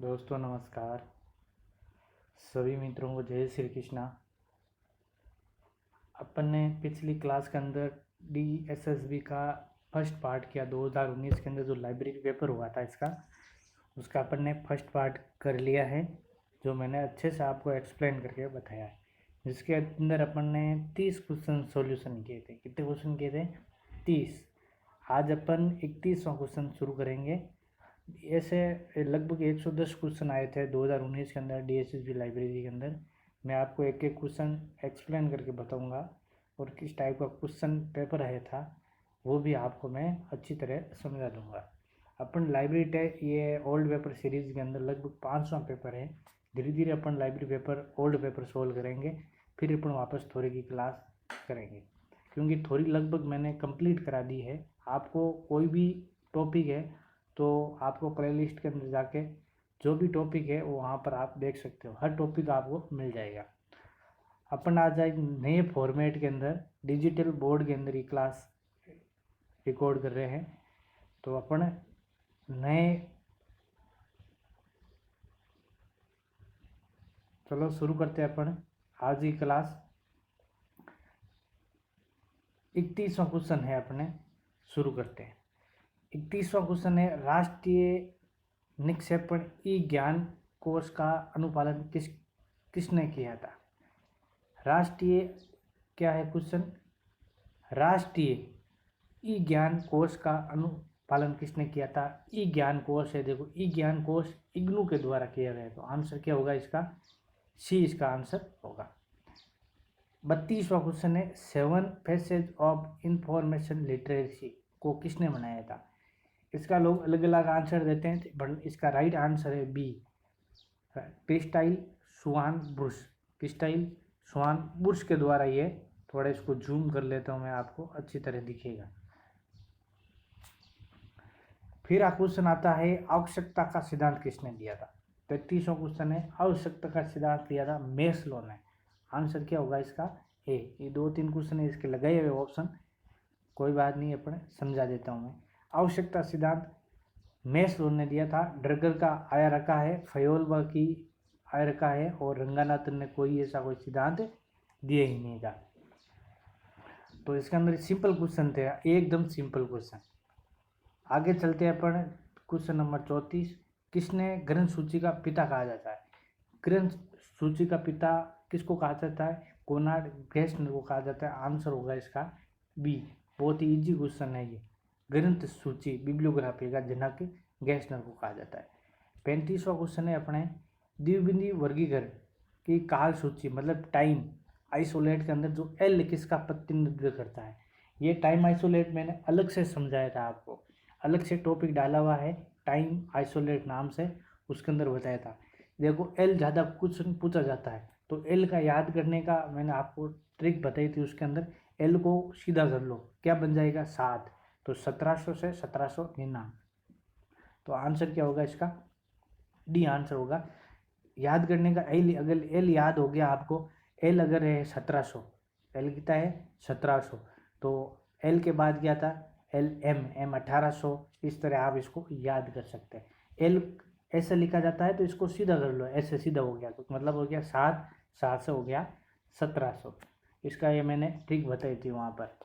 दोस्तों नमस्कार। सभी मित्रों को जय श्री कृष्णा। अपन ने पिछली क्लास के अंदर DSSB का फर्स्ट पार्ट किया। 2019 के अंदर जो लाइब्रेरी पेपर हुआ था उसका अपन ने फर्स्ट पार्ट कर लिया है, जो मैंने अच्छे से आपको एक्सप्लेन करके बताया है। जिसके अंदर अपन ने 30 क्वेश्चन सॉल्यूशन किए थे। कितने क्वेश्चन किए थे? 30। आज अपन 31वां क्वेश्चन शुरू करेंगे। ऐसे लगभग 110 क्वेश्चन आए थे 2019 के अंदर DSSB लाइब्रेरी के अंदर। मैं आपको एक एक क्वेश्चन एक्सप्लेन करके बताऊंगा और किस टाइप का क्वेश्चन पेपर आया था वो भी आपको मैं अच्छी तरह समझा दूंगा। अपन लाइब्रेरी ये ओल्ड पेपर सीरीज़ के अंदर लगभग 5वां पेपर है। धीरे धीरे अपन library paper old paper solve करेंगे, फिर अपन वापस थ्योरी की क्लास करेंगे, क्योंकि थ्योरी लगभग मैंने कंप्लीट करा दी है। आपको कोई भी टॉपिक है तो आपको प्लेलिस्ट के अंदर जाके जो भी टॉपिक है वो वहाँ पर आप देख सकते हो, हर टॉपिक आपको मिल जाएगा। अपन आज एक नए फॉर्मेट के अंदर डिजिटल बोर्ड के अंदर ये क्लास रिकॉर्ड कर रहे हैं। तो अपन नए चलो शुरू करते हैं अपन आज की क्लास। 31वां क्वेश्चन है, अपने शुरू करते हैं। 31वां क्वेश्चन है, राष्ट्रीय निक्षेपण ई ज्ञान कोष का अनुपालन किसने किया था? राष्ट्रीय क्या है क्वेश्चन? राष्ट्रीय ई ज्ञान कोष का अनुपालन किसने किया था? ई ज्ञान कोष है, देखो ई ज्ञान कोष इग्नू के द्वारा किया गया। तो आंसर क्या होगा इसका? सी इसका आंसर होगा। 32वां क्वेश्चन है, 7 फेसेज ऑफ इंफॉर्मेशन लिटरेसी को किसने बनाया था? इसका लोग अलग अलग आंसर देते हैं, बट इसका राइट आंसर है बी, क्रिस्टाइल स्वान ब्रुश। क्रिस्टाइल स्वान ब्रुश के द्वारा ये, थोड़ा इसको जूम कर लेता हूँ मैं, आपको अच्छी तरह दिखेगा। फिर क्वेश्चन आता है, आवश्यकता का सिद्धांत किसने दिया था? 33वां क्वेश्चन है, आवश्यकता का सिद्धांत दिया था मेस्लो ने। आंसर क्या होगा इसका? ए। ये 2-3 क्वेश्चन है इसके लगाए हुए ऑप्शन, कोई बात नहीं, अपने समझा देता हूँ मैं। आवश्यकता सिद्धांत मेस्लो ने दिया था। ड्रगर का आया रखा है, फयोलवा की आया रखा है, और रंगानाथन ने कोई ऐसा कोई सिद्धांत दिया ही नहीं था। तो इसके अंदर सिंपल क्वेश्चन थे, एकदम सिंपल क्वेश्चन। आगे चलते हैं अपन क्वेश्चन नंबर 34। किसने ग्रंथ सूची का पिता कहा जाता है? ग्रंथ सूची का पिता किसको कहा जाता है? कोनार्ड गैस्नर को कहा जाता है। आंसर होगा इसका बी। बहुत ही इजी क्वेश्चन है ये। ग्रंथ सूची बिब्लियोग्राफी का जनक गैस्नर को कहा जाता है। 35वां क्वेश्चन है अपने, द्विबिंदी वर्गीकरण की काल सूची मतलब टाइम आइसोलेट के अंदर जो एल किसका प्रतिनिधित्व करता है? ये टाइम आइसोलेट मैंने अलग से समझाया था आपको, अलग से टॉपिक डाला हुआ है टाइम आइसोलेट नाम से, उसके अंदर बताया था। देखो एल ज़्यादा क्वेश्चन पूछा जाता है, तो एल का याद करने का मैंने आपको ट्रिक बताई थी। उसके अंदर एल को सीधा कर लो, क्या बन जाएगा? 7। तो 1700 से 1799। तो आंसर क्या होगा इसका? डी आंसर होगा। याद करने का एल, अगर एल याद हो गया आपको, एल अगर है 1700, एल कितना है? 1700, तो एल के बाद क्या था? L M 1800। इस तरह आप इसको याद कर सकते हैं। एल ऐसे लिखा जाता है तो इसको सीधा कर लो, ऐसे सीधा हो गया तो मतलब हो गया 7, 7 से हो गया 1700। इसका ये मैंने ट्रिक बताई थी वहाँ पर।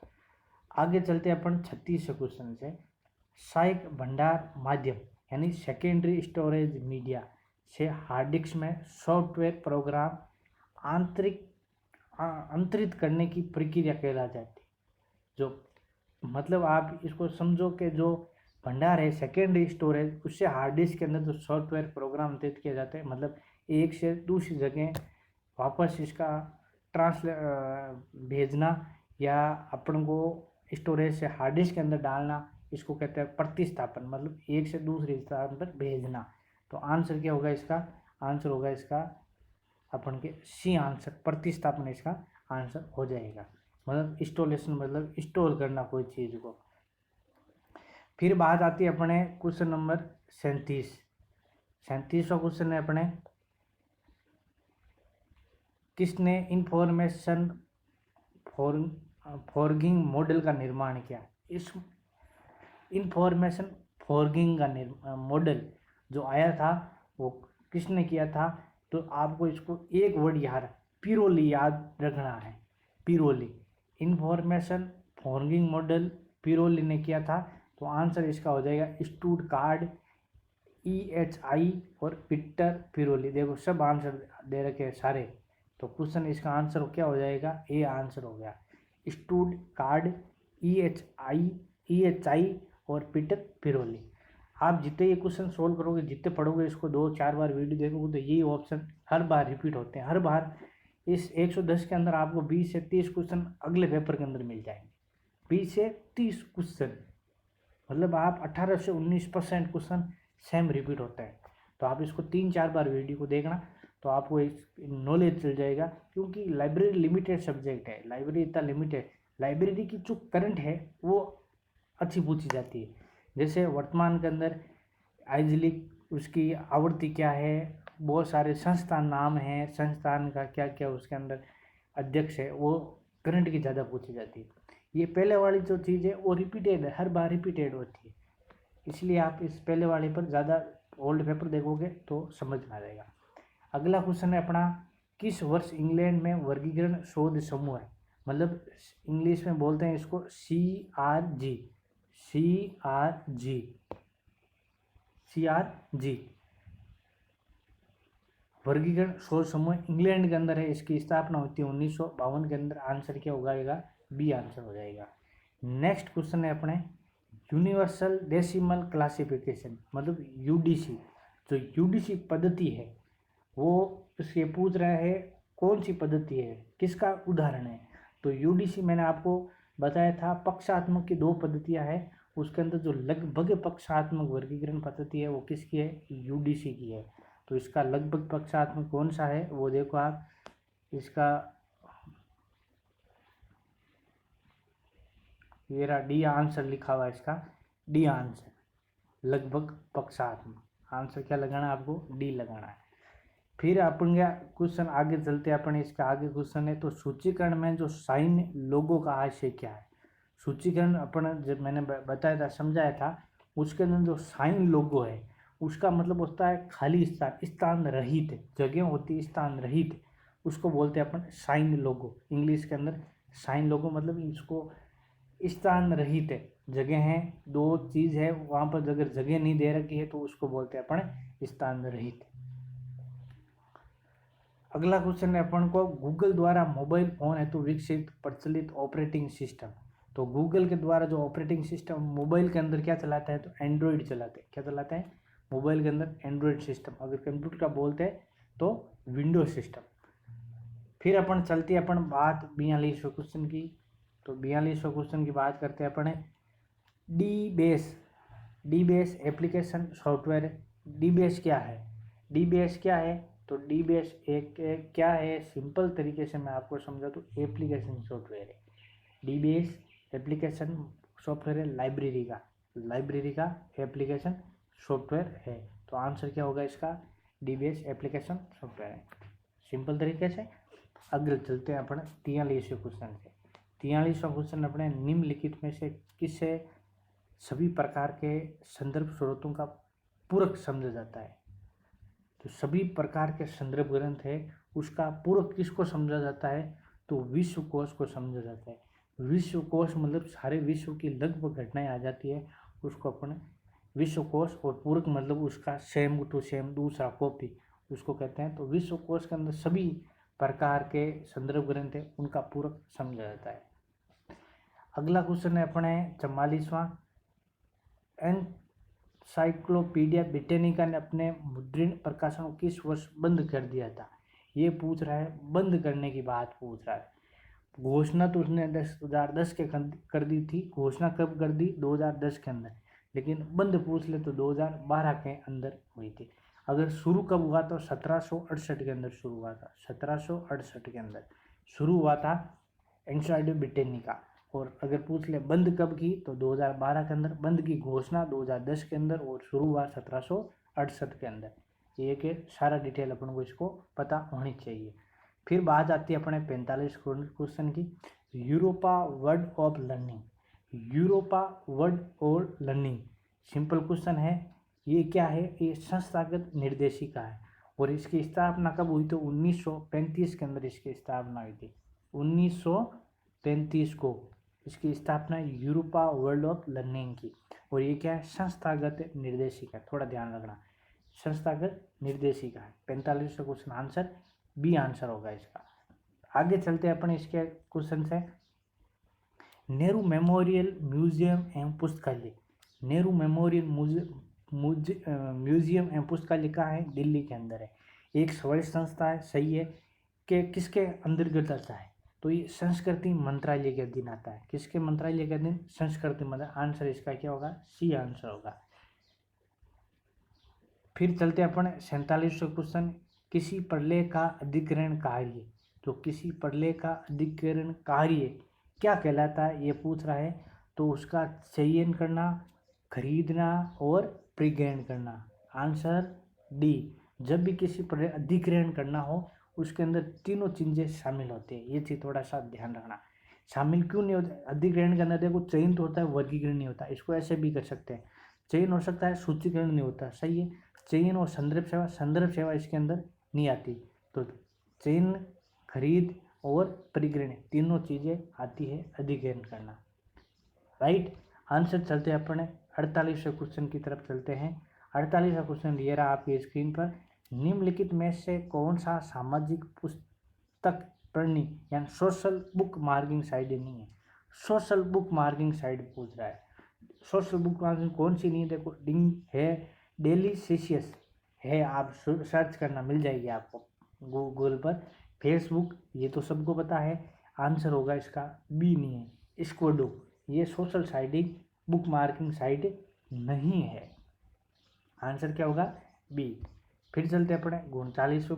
आगे चलते हैं अपन 36 क्वेश्चन से। सहायक भंडार माध्यम यानी सेकेंडरी स्टोरेज मीडिया से हार्ड डिस्क में सॉफ्टवेयर प्रोग्राम अंतरित करने की प्रक्रिया कहलाती है। जो मतलब आप इसको समझो कि जो भंडार है सेकेंडरी स्टोरेज, उससे हार्ड डिस्क के अंदर जो सॉफ्टवेयर प्रोग्राम अंतरित किया जाता है, मतलब एक से दूसरी जगह वापस इसका भेजना या अपन को स्टोरेज से हार्ड डिस्क के अंदर डालना, इसको कहते हैं प्रतिस्थापन, मतलब एक से दूसरे स्थान पर भेजना। तो आंसर क्या होगा इसका? आंसर होगा इसका अपन के सी आंसर, प्रतिस्थापन इसका आंसर हो जाएगा। मतलब इंस्टॉलेशन मतलब स्टोर करना कोई चीज़ को। फिर बात आती है अपने क्वेश्चन नंबर 37। 37वां क्वेश्चन है अपने, किसने इंफॉर्मेशन फॉर्गिंग मॉडल का निर्माण किया? इस इंफॉर्मेशन फॉर्गिंग का मॉडल जो आया था वो किसने किया था? तो आपको इसको एक वर्ड याद, पिरोली याद रखना है। पिरोली, इंफॉर्मेशन फॉर्मिंग मॉडल पिरोली ने किया था। तो आंसर इसका हो जाएगा स्टुटगार्ड, EHI और पीटर पिरोली। देखो सब आंसर दे रखे हैं सारे, तो क्वेश्चन इसका आंसर क्या हो जाएगा? ए आंसर हो गया। स्टुटगार्ड, EHI और पीटर पिरोली। आप जितने ये क्वेश्चन सोल्व करोगे, जितने पढ़ोगे इसको 2-4 बार वीडियो देखोगे, तो यही ऑप्शन हर बार रिपीट होते हैं। हर बार इस 110 के अंदर आपको 20 से 30 क्वेश्चन अगले पेपर के अंदर मिल जाएंगे। 20 से 30 क्वेश्चन, मतलब आप 18 से 19% क्वेश्चन सेम रिपीट होता है। तो आप इसको 3-4 बार वीडियो को देखना, तो आपको एक नॉलेज चल जाएगा। क्योंकि लाइब्रेरी लिमिटेड सब्जेक्ट है, लाइब्रेरी इतना लिमिटेड, लाइब्रेरी की जो करंट है वो अच्छी पूछी जाती है। जैसे वर्तमान के अंदर आइजलिक, उसकी आवृत्ति क्या है, बहुत सारे संस्थान नाम हैं, संस्थान का क्या क्या उसके अंदर अध्यक्ष है, वो करंट की ज़्यादा पूछी जाती है। ये पहले वाली जो चीज़ है वो रिपीटेड है, हर बार रिपीटेड होती है, इसलिए आप इस पहले वाले पर ज़्यादा ओल्ड पेपर देखोगे तो समझ में आ जाएगा। अगला क्वेश्चन है अपना, किस वर्ष इंग्लैंड में वर्गीकरण शोध समूह है, मतलब इंग्लिश में बोलते हैं इसको CRG वर्गीकरण शोध समूह इंग्लैंड के अंदर है। इसकी स्थापना होती है 1952 के अंदर। आंसर क्या होगा? बी आंसर हो जाएगा। नेक्स्ट क्वेश्चन है अपने, यूनिवर्सल डेसिमल क्लासिफिकेशन मतलब UDC, जो UDC पद्धति है वो इसके पूछ रहा है कौन सी पद्धति है, किसका उदाहरण है। तो UDC मैंने आपको बताया था पक्षात्मक की 2 पद्धतियां हैं, उसके अंदर जो लगभग पक्षात्मक वर्गीकरण पद्धति है वो किसकी है? UDC की है। तो इसका लगभग पक्षात्मक कौन सा है वो देखो आप, इसका ये रहा डी आंसर लिखा हुआ है, इसका डी आंसर, लगभग पक्षात्मक। आंसर क्या लगाना है आपको? डी लगाना है। फिर अपन क्या क्वेश्चन आगे चलते हैं, अपन इसका आगे क्वेश्चन है, तो सूचीकरण में जो साइन लोगो का आशय क्या है? सूचीकरण अपन जब मैंने बताया था, समझाया था, उसके अंदर जो साइन लोगो है उसका मतलब होता है खाली स्थान, स्थान रहित जगह होती है, स्थान रहित, उसको बोलते हैं अपन साइन लोगो। इंग्लिश के अंदर साइन लोगो मतलब इसको स्थान रहित है, जगह है, 2 चीज़ है वहाँ पर अगर जगह नहीं दे रखी है तो उसको बोलते हैं अपन स्थान रहित। अगला क्वेश्चन है अपन को, गूगल द्वारा मोबाइल फोन हेतु विकसित प्रचलित ऑपरेटिंग सिस्टम। तो गूगल के द्वारा जो ऑपरेटिंग सिस्टम मोबाइल के अंदर क्या चलाता है? तो एंड्रॉयड चलाते हैं। क्या चलाता है मोबाइल के अंदर? Android system. अगर कंप्यूटर का बोलते हैं तो विंडोज सिस्टम। फिर अपन चलते हैं अपन बात 42वें क्वेश्चन की। तो 42वें क्वेश्चन की बात करते हैं अपन D base application software. D base क्या है? डी बेस क्या है? तो डी बेस एक क्या है? सिंपल तरीके से मैं आपको समझा तो एप्लीकेशन सॉफ्टवेयर है। डी बेस एप्लीकेशन सॉफ्टवेयर है, लाइब्रेरी का एप्लीकेशन सॉफ्टवेयर है। तो आंसर क्या होगा इसका? डी बेस एप्लीकेशन सॉफ्टवेयर है, सिंपल तरीके से। अगले चलते हैं अपन 43वें क्वेश्चन से। 43वां क्वेश्चन अपने, निम्नलिखित में से किससे सभी प्रकार के संदर्भ स्रोतों का पूरक समझा जाता है? तो सभी प्रकार के संदर्भ ग्रंथ है उसका पूरक किसको समझा जाता है? तो विश्व कोश को समझा जाता है। विश्व कोश मतलब सारे विश्व की लगभग घटनाएं आ जाती है, उसको अपन विश्व कोश, और पूरक मतलब उसका सेम टू सेम दूसरा कॉपी, उसको कहते हैं। तो विश्व कोश के अंदर सभी प्रकार के संदर्भ ग्रंथ है उनका पूरक समझा जाता है। अगला क्वेश्चन है अपने 44वां, एनसाइक्लोपीडिया ब्रिटानिका ने अपने मुद्रण प्रकाशन को किस वर्ष बंद कर दिया था? ये पूछ रहा है, बंद करने की बात पूछ रहा है। घोषणा तो उसने 2010 के कर दी थी। घोषणा कब कर दी? 2010 के अंदर, लेकिन बंद पूछ ले तो 2012 के अंदर हुई थी। अगर शुरू कब हुआ तो 1768 के अंदर शुरू हुआ था। 1768 के अंदर शुरू हुआ था एनसाइक्लोपीडिया ब्रिटानिका। और अगर पूछ ले बंद कब की तो 2012 के अंदर, बंद की घोषणा 2010 के अंदर और शुरू हुआ 1768 के अंदर। ये कि सारा डिटेल अपन को इसको पता होनी चाहिए। फिर बात आती है अपने 45 क्वेश्चन की, Europa word of learning. Europa word और लर्निंग सिंपल क्वेश्चन है। ये क्या है, ये संस्थागत निर्देशिका है। और इसकी स्थापना कब हुई, तो 1935 के अंदर इसकी स्थापना हुई थी। 1935 को इसकी स्थापना यूरोपा वर्ल्ड ऑफ लर्निंग की। और ये क्या है, संस्थागत निर्देशिका, थोड़ा ध्यान रखना, संस्थागत निर्देशिका है। 45 क्वेश्चन आंसर बी आंसर होगा इसका। आगे चलते हैं अपन इसके क्वेश्चन से। नेहरू मेमोरियल म्यूजियम एवं पुस्तकालय, नेहरू मेमोरियल म्यूजियम एवं पुस्तकालय कहाँ है, दिल्ली के अंदर है। एक स्वायत्त संस्था है, सही है, कि किसके अंतर्गत आता है, तो ये संस्कृति मंत्रालय के अधीन आता है। किसके मंत्रालय के अधीन, संस्कृति मंत्रालय। आंसर इसका क्या होगा, सी आंसर होगा। फिर चलते अपन 47वां क्वेश्चन, किसी प्रलेख का अधिग्रहण कार्य, तो किसी प्रलेख का अधिग्रहण कार्य क्या कहलाता है, ये पूछ रहा है। तो उसका चयन करना, खरीदना और परिग्रहण करना। Answer D. जब भी किसी प्रलेख अधिग्रहण करना हो उसके अंदर तीनों चीजें शामिल होती है, ये चीज थोड़ा सा ध्यान रखना। शामिल क्यों नहीं होता, अधिग्रहण के अंदर देखो चयन तो होता है, वर्गीकरण नहीं होता। इसको ऐसे भी कर सकते हैं, चयन हो सकता है, सूचीकरण नहीं होता, सही है। चयन और संदर्भ सेवा इसके अंदर नहीं आती। तो चयन, खरीद और परिग्रहण तीनों चीजें आती है अधिग्रहण करना, राइट। आंसर चलते हैं अपने 48वें क्वेश्चन की तरफ चलते हैं। 48वां क्वेश्चन ये रहा आपकी स्क्रीन पर। निम्नलिखित में से कौन सा सामाजिक पुस्तक प्रणी यानी सोशल बुक मार्किंग साइट नहीं है। सोशल बुक मार्किंग साइट पूछ रहा है। सोशल बुक मार्किंग कौन सी नहीं है, देखो डिंग है, डेलीशियस है, आप सर्च करना मिल जाएगी आपको गूगल पर। फेसबुक ये तो सबको पता है, आंसर होगा इसका बी नहीं है, स्क्वाडो, ये social siting bookmarking site नहीं है। आंसर क्या होगा, बी। फिर चलते अपने 49वें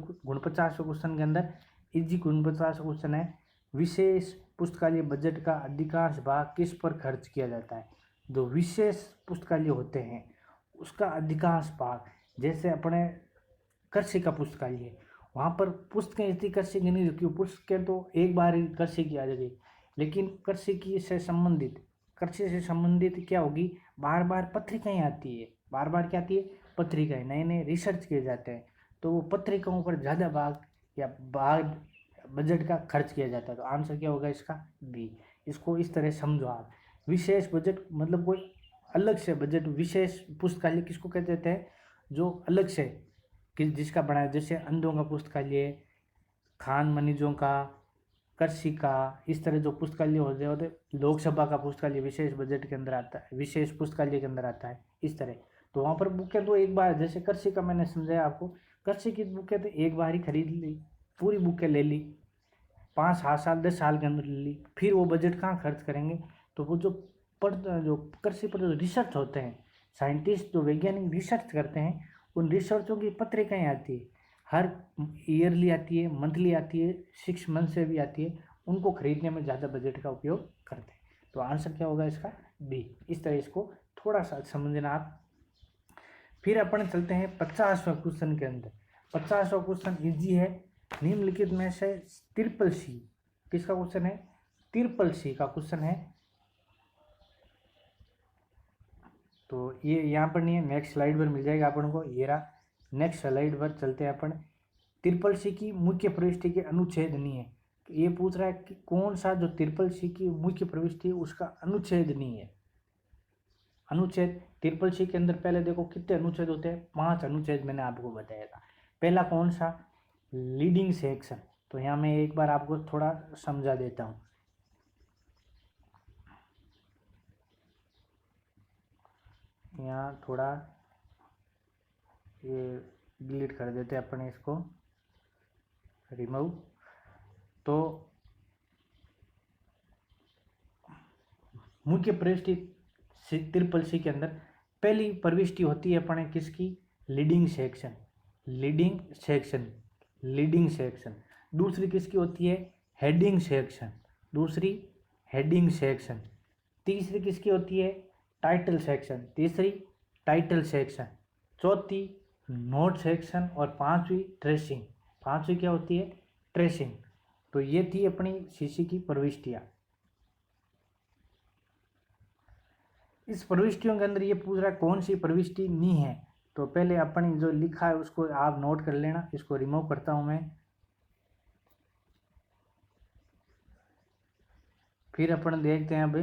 क्वेश्चन के अंदर। इजी 49वां क्वेश्चन है, विशेष पुस्तकालय बजट का अधिकांश भाग किस पर खर्च किया जाता है। जो विशेष पुस्तकालय होते हैं उसका अधिकांश भाग, जैसे अपने कृषि का पुस्तकालय है, वहाँ पर पुस्तकें इतनी कृषि की नहीं, क्योंकि पुस्तकें तो एक बार ही कृषि की आ जाएगी। लेकिन कृषि से संबंधित क्या होगी, बार बार पत्रिकाएं आती है, बार बार क्या आती है, पत्रिकाएं, नए नए रिसर्च किए जाते हैं, तो वो पत्रिकाओं पर ज़्यादा भाग या भाग बजट का खर्च किया जाता है। तो आंसर क्या होगा इसका, बी। इसको इस तरह समझो आप, विशेष बजट मतलब कोई अलग से बजट। विशेष पुस्तकालय किसको कहते हैं, जो अलग से जिसका बनाया, जैसे अंधों का पुस्तकालय, खान मनीजों का, कृषि का, इस तरह जो पुस्तकालय होते लोकसभा का पुस्तकालय विशेष बजट के अंदर आता है, विशेष पुस्तकालय के अंदर आता है, इस तरह। तो वहाँ पर बुकें तो एक बार, जैसे कृषि का मैंने समझाया आपको, कृषि की बुकें तो एक बार ही खरीद ली, पूरी बुकें ले ली, 5 साल 10 साल के अंदर ले ली, फिर वो बजट कहाँ खर्च करेंगे। तो वो जो कृषि पर जो रिसर्च होते हैं, साइंटिस्ट जो वैज्ञानिक रिसर्च करते हैं, उन रिसर्चों की पत्रिकाएँ आती है, हर ईयरली आती है, मंथली आती है, 6 मंथ से भी आती है, उनको खरीदने में ज़्यादा बजट का उपयोग करते हैं। तो आंसर क्या होगा इसका, बी। इस तरह इसको थोड़ा सा समझना आप। फिर अपन चलते हैं 50वां क्वेश्चन के अंदर। 50वां क्वेश्चन इजी है। निम्नलिखित में से ट्रिपल सी किसका क्वेश्चन है, ट्रिपल सी का क्वेश्चन है। तो ये यहाँ पर नहीं है, नेक्स्ट स्लाइड पर मिल जाएगा अपन को, ये रहा। नेक्स्ट स्लाइड पर चलते हैं अपन। ट्रिपल सी की मुख्य प्रविष्टि के अनुच्छेद नहीं है। ये पूछ रहा है कि कौन सा जो ट्रिपल सी की मुख्य प्रविष्टि उसका अनुच्छेद नहीं है। अनुच्छेद ट्रिपल सी के अंदर पहले देखो कितने अनुच्छेद होते हैं, 5 अनुच्छेद मैंने आपको बताया था। पहला कौन सा, लीडिंग सेक्शन। तो यहाँ मैं एक बार आपको थोड़ा समझा देता हूँ। यहाँ थोड़ा ये डिलीट कर देते हैं अपने, इसको रिमूव। तो मुख्य प्रविष्टि ट्रिपल सी के अंदर पहली प्रविष्टि होती है अपने किसकी, leading section, leading section, leading section. दूसरी किसकी होती है, हेडिंग सेक्शन, दूसरी हेडिंग सेक्शन। तीसरी किसकी होती है, टाइटल सेक्शन, तीसरी टाइटल सेक्शन। चौथी नोट सेक्शन और पांचवी ट्रेसिंग, पांचवी क्या होती है, ट्रेसिंग। तो ये थी अपनी सीसी की प्रविष्टियाँ। इस प्रविष्टियों के अंदर ये पूछ रहा है कौन सी प्रविष्टि नहीं है। तो पहले अपन जो लिखा है उसको आप नोट कर लेना। इसको रिमूव करता हूँ मैं। फिर अपन देखते हैं अभी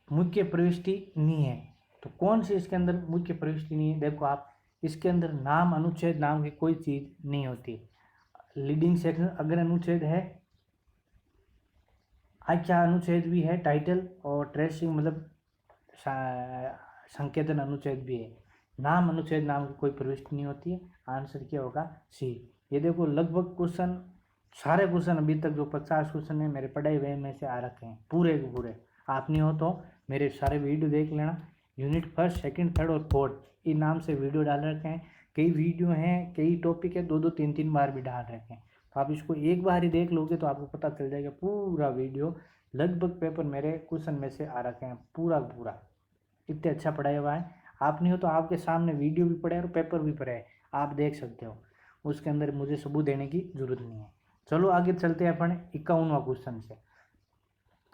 मुख्य प्रविष्टि नहीं है, तो कौन सी इसके अंदर मुख्य प्रविष्टि नहीं है। देखो आप, इसके अंदर नाम अनुच्छेद नाम की कोई चीज नहीं होती। लीडिंग सेक्शन अगर अनुच्छेद है, आख्या अनुच्छेद भी है, टाइटल और ट्रेसिंग मतलब संकेतन अनुच्छेद भी है। नाम अनुच्छेद नाम की कोई प्रविष्टि नहीं होती है। आंसर क्या होगा? सी। ये देखो लगभग क्वेश्चन, सारे क्वेश्चन अभी तक जो 50 क्वेश्चन है मेरे पढ़ाई हुए में से आ रखे हैं पूरे के पूरे। आप नहीं हो तो मेरे सारे वीडियो देख लेना। यूनिट फर्स्ट, सेकंड, थर्ड और फोर्थ इन नाम से वीडियो डाल रखे हैं। कई वीडियो हैं, कई टॉपिक है, 2-2 3-3 बार भी डाल रखे हैं। तो आप इसको एक बार ही देख लोगे तो आपको पता चल जाएगा पूरा वीडियो। लगभग पेपर मेरे क्वेश्चन में से आ रखे हैं पूरा पूरा। इतने अच्छा पढ़ाया हुआ है। आप नहीं हो तो आपके सामने वीडियो भी पढ़े और पेपर भी पढ़े, आप देख सकते हो। उसके अंदर मुझे सबूत देने की जरूरत नहीं है। चलो आगे चलते हैं अपन 51वां क्वेश्चन से।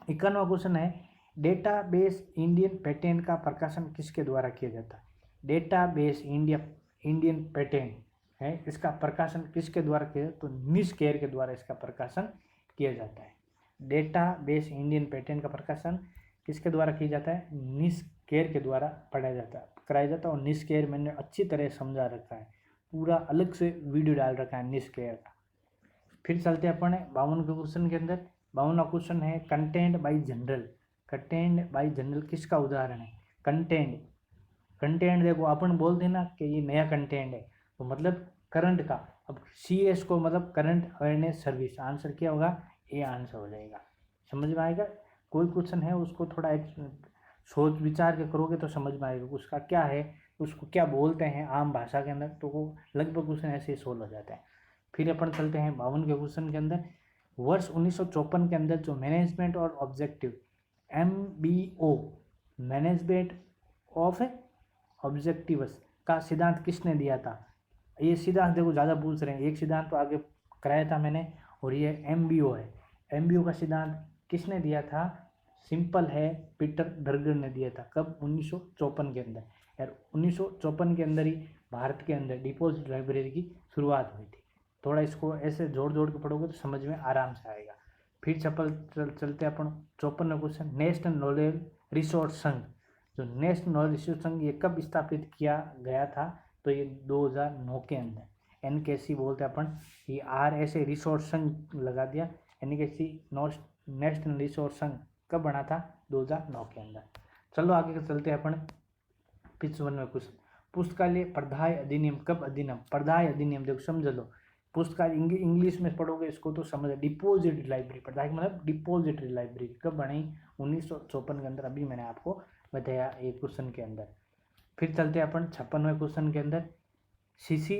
51वां क्वेश्चन है, डेटाबेस इंडियन पेटेंट का प्रकाशन किसके द्वारा किया जाता है। डेटाबेस इंडियन पेटेंट है, इसका प्रकाशन किसके द्वारा किया जाता है? तो निस्केयर के द्वारा इसका प्रकाशन किया जाता है। डेटाबेस इंडियन पेटेंट का प्रकाशन किसके द्वारा किया जाता है? निस्केयर के द्वारा पढ़ाया जाता है, कराया जाता है। और निस्केयर मैंने अच्छी तरह समझा रखा है, पूरा अलग से वीडियो डाल रखा है निस्केयर का। फिर चलते हैं अपन 52 के क्वेश्चन के अंदर। 52वां क्वेश्चन है, content bye general. Content bye general किसका उदाहरण है? कंटेंट देखो अपन बोलते हैं ना कि ये नया कंटेंट है, तो मतलब करंट का। अब CS को मतलब करंट अवेयरनेस सर्विस। आंसर क्या होगा? ये आंसर हो जाएगा। समझ में आएगा? कोई क्वेश्चन है उसको थोड़ा एक सोच विचार के करोगे तो समझ में आएगा उसका क्या है, उसको क्या बोलते हैं आम भाषा के अंदर, तो वो लगभग क्वेश्चन ऐसे ही सोल्व हो जाते हैं। फिर अपन चलते हैं 52 के क्वेश्चन के अंदर। वर्ष 1954 के अंदर जो मैनेजमेंट और objective MBO management of objectives का सिद्धांत किसने दिया था? ये सिद्धांत देखो ज़्यादा पूछ रहे हैं, एक सिद्धांत तो आगे कराया था मैंने, और ये MBO है। MBO का सिद्धांत किसने दिया था? सिंपल है, पीटर ड्रगर ने दिया था। कब? 1954 के अंदर। यार 1954 के अंदर ही भारत के अंदर डिपॉजिट लाइब्रेरी की शुरुआत हुई थी। थोड़ा इसको ऐसे जोड़ जोड़ के पढ़ोगे तो समझ में आराम से आएगा। फिर चलते अपन 54वां क्वेश्चन, नेशनल नॉलेज रिसोर्स संघ। जो नेशनल नॉलेज रिसोर्स संघ ये कब स्थापित किया गया था? तो ये 2009 के अंदर। NKC बोलते हैं अपन, ये R ऐसे रिसोर्स संघ लगा दिया। NKC नेशनल रिसोर्स संघ कब बना था? 2009 के अंदर। चलो आगे चलते हैं अपन 55वां क्वेश्चन, पुस्तकालय प्रदाय अधिनियम कब अधिनियम? प्रदाय अधिनियम देखो समझ लो, पुस्तकालय इंग्लिश में पढ़ोगे इसको तो समझ। डिपोजिटरी लाइब्रेरी, प्रदाय मतलब डिपोजिटरी लाइब्रेरी कब बनी? 1954 के अंदर। अभी मैंने आपको बताया एक क्वेश्चन के अंदर। फिर चलते हैं अपन 56वें क्वेश्चन के अंदर। CC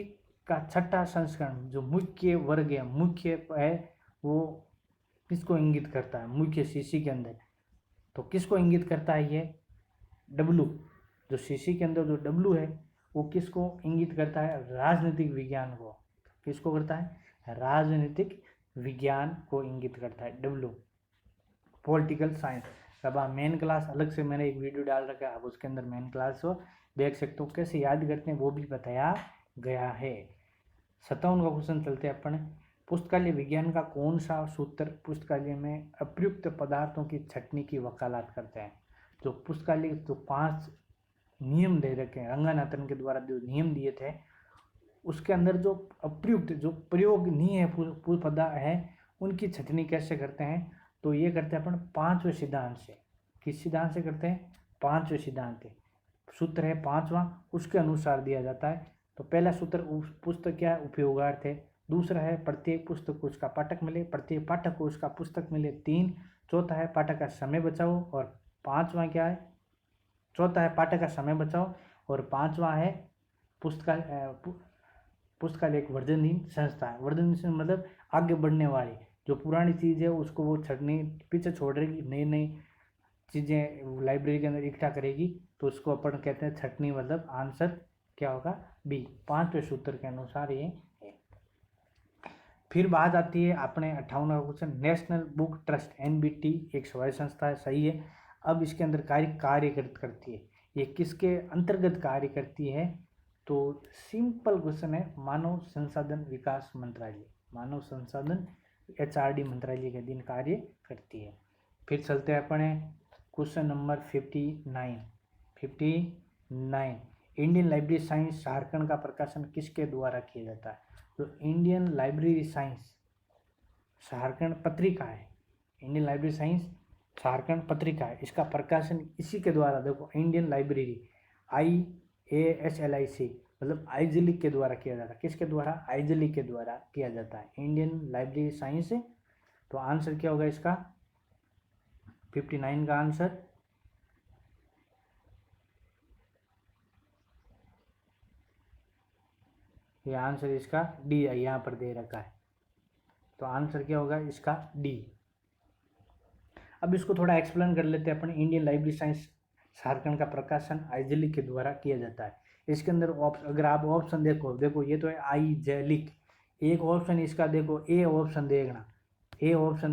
का छठा संस्करण जो मुख्य वर्ग है, मुख्य है, वो किसको इंगित करता है? मुख्य CC के अंदर तो किसको इंगित करता है? ये W, जो CC के अंदर जो W है वो किसको इंगित करता है? राजनीतिक विज्ञान को। किसको करता है? राजनीतिक विज्ञान को इंगित करता है W, पॉलिटिकल साइंस। अब आप मेन क्लास अलग से मैंने एक वीडियो डाल रखा है, आप उसके अंदर मेन क्लास हो देख सकते हो, कैसे याद करते हैं वो भी बताया गया है। 57 का क्वेश्चन चलते हैं अपन, पुस्तकालय विज्ञान का कौन सा सूत्र पुस्तकालय में अप्रयुक्त पदार्थों की छटनी की वकालत करते हैं? जो पुस्तकालय जो 5 नियम दे रखे हैं, रंगनाथन के द्वारा जो नियम दिए थे उसके अंदर जो अप्रयुक्त जो प्रयोग नहीं है पदार्थ है उनकी छटनी कैसे करते हैं? तो ये करते हैं अपन 5वें सिद्धांत से। किस सिद्धांत से करते हैं? 5वें सिद्धांत है, सूत्र है 5वां, उसके अनुसार दिया जाता है। तो पहला सूत्र पुस्तक क्या है? उपयोगार्थ है। दूसरा है प्रत्येक पुस्तक को उसका पाठक मिले, प्रत्येक पाठक को उसका पुस्तक मिले 3। चौथा है पाठक का समय बचाओ, और 5वां क्या है? चौथा है पाठक का समय बचाओ, और 5वां है पुस्तकालय एक वर्जनहीन संस्था है। वर्जनहीन मतलब आगे बढ़ने वाली, जो पुरानी चीज़ है उसको वो छटनी पीछे छोड़ देगी, नई नई चीज़ें लाइब्रेरी के अंदर इकट्ठा करेगी, तो उसको अपन कहते हैं छटनी। मतलब आंसर क्या होगा? B, 5वें सूत्र के अनुसार ये है। फिर बात आती है अपने 58वां question, National Book Trust NBT एक स्वायत्त संस्था है, सही है। अब इसके अंदर कार्य करती है, ये किसके अंतर्गत कार्य करती है? तो सिंपल क्वेश्चन है, मानव संसाधन विकास मंत्रालय, मानव संसाधन HRD मंत्रालय के अधीन कार्य करती है। फिर चलते हैं अपने question number 59। Indian library science Jharkhand का प्रकाशन किसके द्वारा किया जाता है? तो इंडियन लाइब्रेरी साइंस झारखंड पत्रिका है, इंडियन लाइब्रेरी साइंस झारखंड पत्रिका है, इसका प्रकाशन इसी के द्वारा, देखो इंडियन लाइब्रेरी IASLIC मतलब आइजलिक के द्वारा किया जाता है। किसके द्वारा? आइजलिक के द्वारा किया जाता है, इंडियन लाइब्रेरी साइंस। तो आंसर क्या होगा इसका? 59 का आंसर ये आंसर इसका डी है, यहाँ पर दे रखा है। तो आंसर क्या होगा इसका? डी। अब इसको थोड़ा एक्सप्लेन कर लेते हैं अपन। इंडियन लाइब्रेरी साइंस झारखंड का प्रकाशन आइजलिक के द्वारा किया जाता है। इसके अंदर अगर आप ऑप्शन देखो ये तो है आइजलिक, एक ऑप्शन इसका देखो ए ऑप्शन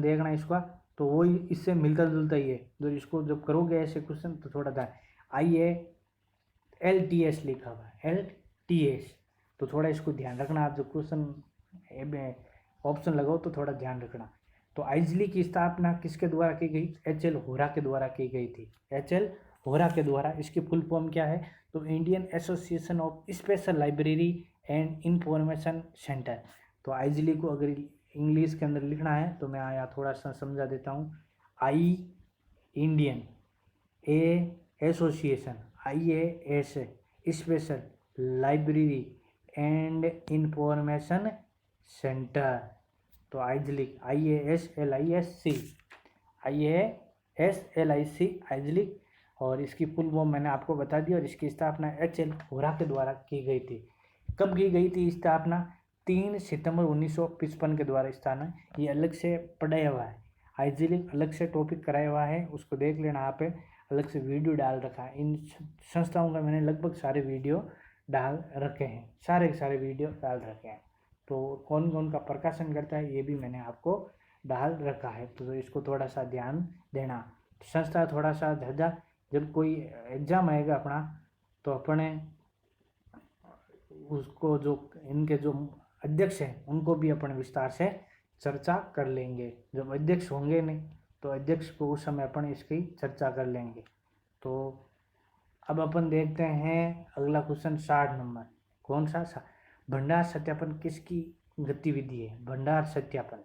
देखना इसका, तो वो इससे मिलता जुलता ही है। तो इसको जब करोगे ऐसे क्वेश्चन तो थोड़ा था IALTS लिखा हुआ है, LTS, तो थोड़ा इसको ध्यान रखना। आप जो क्वेश्चन ऑप्शन लगाओ तो थोड़ा ध्यान रखना। तो आइजली की स्थापना किसके द्वारा की गई? HL होरा के द्वारा की गई थी, HL होरा के द्वारा। इसकी फुल फॉर्म क्या है? तो Indian association of special library and information centre. तो आइजली को अगर इंग्लिश के अंदर लिखना है तो मैं यहाँ थोड़ा सा समझा देता हूँ। Indian association IAS special library and information centre. तो आइजलिक IASLIC आइजलिक, और इसकी फुल फॉर्म मैंने आपको बता दी। और इसकी स्थापना HL होरा के द्वारा की गई थी। कब की गई थी स्थापना? 3 सितंबर 1955 के द्वारा स्थापना। ये अलग से पढ़ाया हुआ है, आइजलिक अलग से टॉपिक कराया हुआ है, उसको देख लेना। आप अलग से वीडियो डाल रखा है। इन संस्थाओं का मैंने लगभग सारे वीडियो डाल रखे हैं, सारे के सारे वीडियो डाल रखे हैं। तो कौन कौन का प्रकाशन करता है ये भी मैंने आपको डाल रखा है। तो इसको थोड़ा सा ध्यान देना। संस्था थोड़ा सा ज़्यादा, जब कोई एग्ज़ाम आएगा अपना तो अपने उसको जो इनके जो अध्यक्ष हैं उनको भी अपन विस्तार से चर्चा कर लेंगे। जब अध्यक्ष होंगे नहीं तो अध्यक्ष को उस समय अपन इसकी चर्चा कर लेंगे। तो अब अपन देखते हैं अगला क्वेश्चन 60 नंबर। कौन सा? भंडार सत्यापन किसकी गतिविधि है? भंडार सत्यापन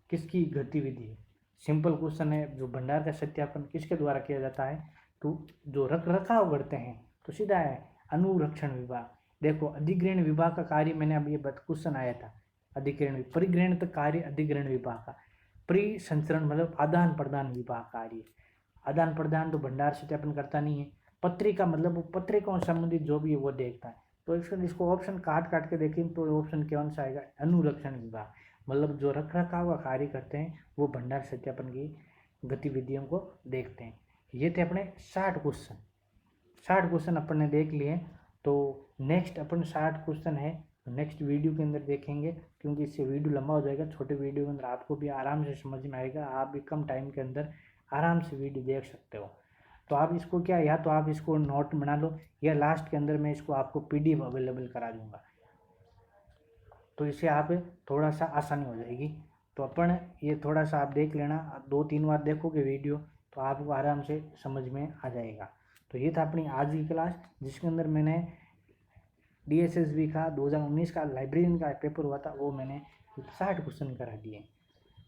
किसकी गतिविधि है? सिंपल क्वेश्चन है। जो भंडार का सत्यापन किसके द्वारा किया जाता है? तो जो रख रखाव करते हैं तो सीधा है अनुरक्षण विभाग। देखो अधिग्रहण विभाग का कार्य, मैंने अभी ये क्वेश्चन आया था, अधिग्रहण परिग्रहण तक कार्य अधिग्रहण विभाग का, परिसंचरण मतलब आदान प्रदान विभाग कार्य। आदान प्रदान तो भंडार सत्यापन करता नहीं है। पत्रिका मतलब वो पत्रिकाओं संबंधित जो भी है वो देखता है। तो इसको ऑप्शन काट के देखें तो ऑप्शन कौन सा आएगा? अनुरक्षण विभाग, मतलब जो रख रखाव का कार्य करते हैं वो भंडार सत्यापन की गतिविधियों को देखते हैं। ये थे अपने 60 क्वेश्चन अपन ने देख लिए। तो नेक्स्ट अपन 60 क्वेश्चन है नेक्स्ट वीडियो के अंदर देखेंगे, क्योंकि इससे वीडियो लंबा हो जाएगा। छोटे वीडियो के अंदर आपको भी आराम से समझ में आएगा, आप भी कम टाइम के अंदर आराम से वीडियो देख सकते हो। तो आप इसको क्या, या तो आप इसको नोट बना लो या लास्ट के अंदर मैं इसको आपको PDF अवेलेबल करा दूंगा, तो इससे आप थोड़ा सा आसानी हो जाएगी। तो अपन ये थोड़ा सा आप देख लेना, 2-3 बार देखोगे वीडियो तो आपको आराम से समझ में आ जाएगा। तो ये था अपनी आज की क्लास, जिसके अंदर मैंने DSSB का 2019 का लाइब्रेरियन का पेपर हुआ था, वो मैंने 60 क्वेश्चन करा दिए।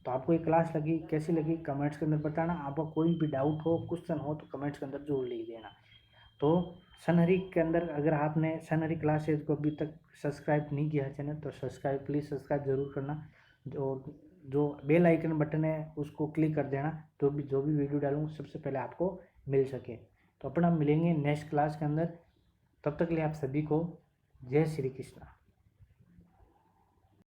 तो आपको ये क्लास लगी, कैसी लगी कमेंट्स के अंदर बताना। आपको कोई भी डाउट हो, क्वेश्चन हो तो कमेंट्स के अंदर जरूर लिख देना। तो सनहरी के अंदर अगर आपने सनहरी क्लासेज को अभी तक सब्सक्राइब नहीं किया चैनल तो प्लीज़ सब्सक्राइब जरूर करना। जो बेल आइकन बटन है उसको क्लिक कर देना, तो जो भी वीडियो डालूंगा सबसे पहले आपको मिल सके। तो अपन हम मिलेंगे नेक्स्ट क्लास के अंदर। तब तक के लिए आप सभी को जय श्री कृष्णा।